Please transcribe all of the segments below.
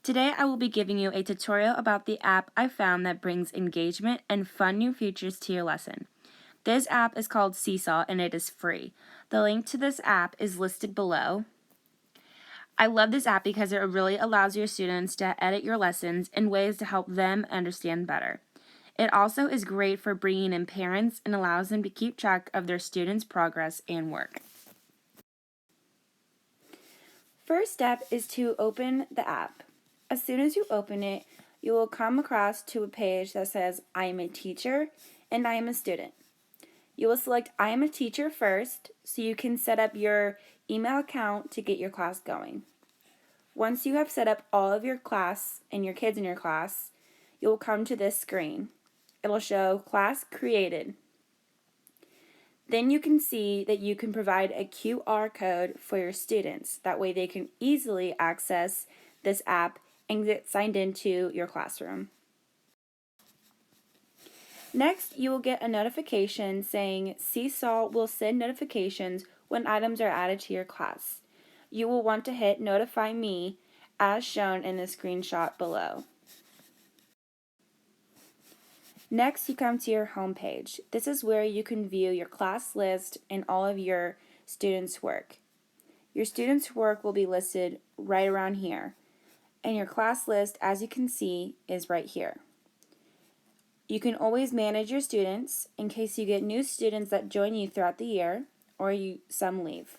Today I will be giving you a tutorial about the app I found that brings engagement and fun new features to your lesson. This app is called Seesaw and it is free. The link to this app is listed below. I love this app because it really allows your students to edit your lessons in ways to help them understand better. It also is great for bringing in parents and allows them to keep track of their students' progress and work. First step is to open the app. As soon as you open it, you will come across to a page that says I am a teacher and I am a student. You will select I am a teacher first so you can set up your email account to get your class going. Once you have set up all of your class and your kids in your class, you will come to this screen. It will show class created. Then you can see that you can provide a QR code for your students. That way they can easily access this app and get signed into your classroom. Next, you will get a notification saying Seesaw will send notifications when items are added to your class. You will want to hit Notify Me as shown in the screenshot below. Next, you come to your home page. This is where you can view your class list and all of your students' work. Your students' work will be listed right around here, and your class list, as you can see, is right here. You can always manage your students in case you get new students that join you throughout the year or some leave.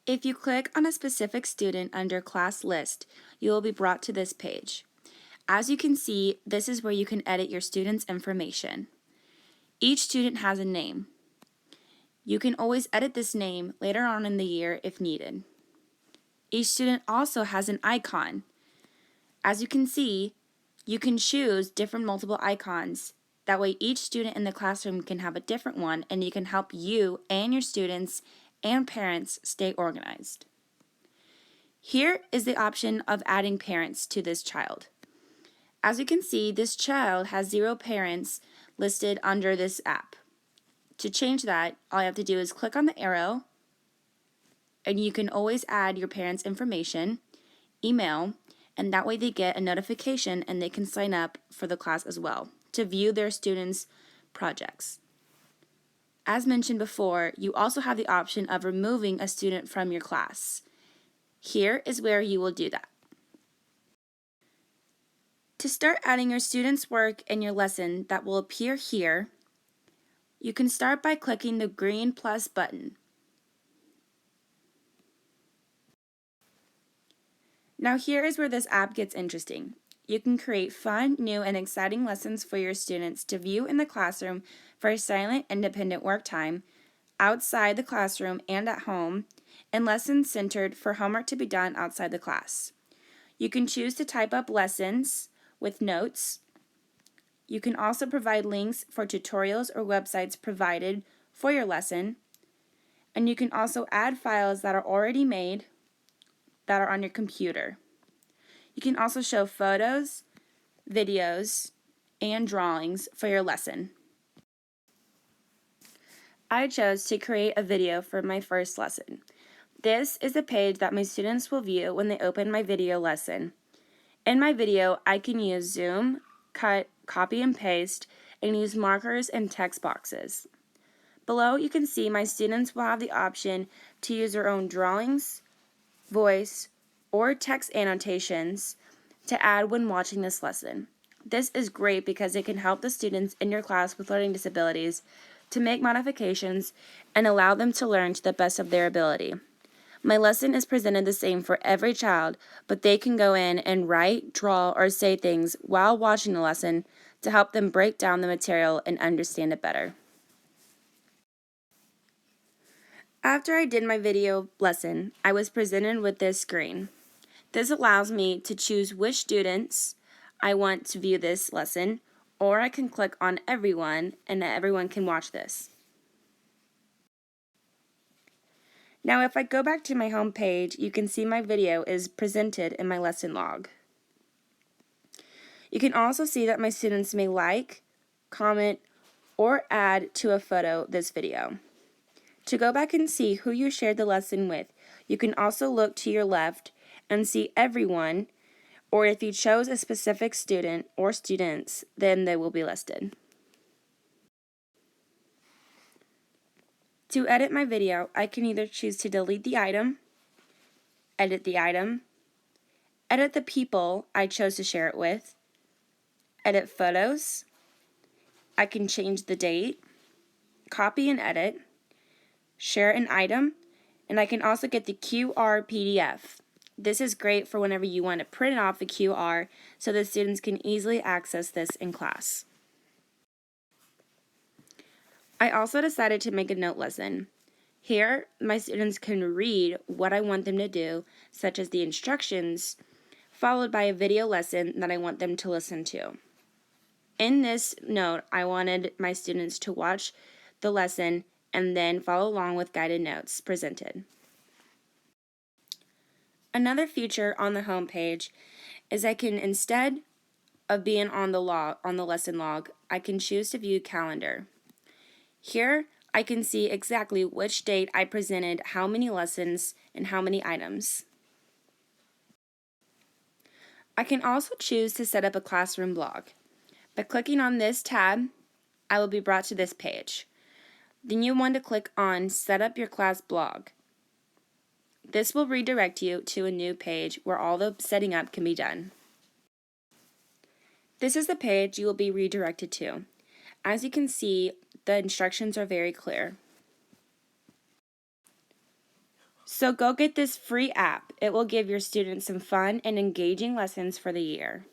If you click on a specific student under class list, you will be brought to this page. As you can see, this is where you can edit your students' information. Each student has a name. You can always edit this name later on in the year if needed. Each student also has an icon. As you can see, you can choose different multiple icons. That way each student in the classroom can have a different one and you can help you and your students and parents stay organized. Here is the option of adding parents to this child. As you can see, this child has 0 parents listed under this app. To change that, all you have to do is click on the arrow, and you can always add your parents' information, email, and that way they get a notification and they can sign up for the class as well to view their students' projects. As mentioned before, you also have the option of removing a student from your class. Here is where you will do that. To start adding your students' work in your lesson that will appear here, you can start by clicking the green plus button. Now here is where this app gets interesting. You can create fun, new, and exciting lessons for your students to view in the classroom for silent, independent work time, outside the classroom and at home, and lessons centered for homework to be done outside the class. You can choose to type up lessons with notes. You can also provide links for tutorials or websites provided for your lesson, and you can also add files that are already made that are on your computer. You can also show photos, videos, and drawings for your lesson. I chose to create a video for my first lesson. This is a page that my students will view when they open my video lesson. In my video, I can use zoom, cut, copy and paste, and use markers and text boxes. Below, you can see my students will have the option to use their own drawings, voice, or text annotations to add when watching this lesson. This is great because it can help the students in your class with learning disabilities to make modifications and allow them to learn to the best of their ability. My lesson is presented the same for every child, but they can go in and write, draw, or say things while watching the lesson to help them break down the material and understand it better. After I did my video lesson, I was presented with this screen. This allows me to choose which students I want to view this lesson, or I can click on everyone and everyone can watch this. Now if I go back to my home page, you can see my video is presented in my lesson log. You can also see that my students may like, comment, or add to a photo this video. To go back and see who you shared the lesson with, you can also look to your left and see everyone, or if you chose a specific student or students, then they will be listed. To edit my video, I can either choose to delete the item, edit the people I chose to share it with, edit photos, I can change the date, copy and edit, share an item, and I can also get the QR PDF. This is great for whenever you want to print off a QR so the students can easily access this in class. I also decided to make a note lesson. Here, my students can read what I want them to do, such as the instructions, followed by a video lesson that I want them to listen to. In this note, I wanted my students to watch the lesson and then follow along with guided notes presented. Another feature on the home page is I can, instead of being on the lesson log, I can choose to view calendar. Here, I can see exactly which date I presented how many lessons and how many items. I can also choose to set up a classroom blog. By clicking on this tab, I will be brought to this page. Then you want to click on Set up your class blog. This will redirect you to a new page where all the setting up can be done. This is the page you will be redirected to. As you can see, the instructions are very clear. So go get this free app. It will give your students some fun and engaging lessons for the year.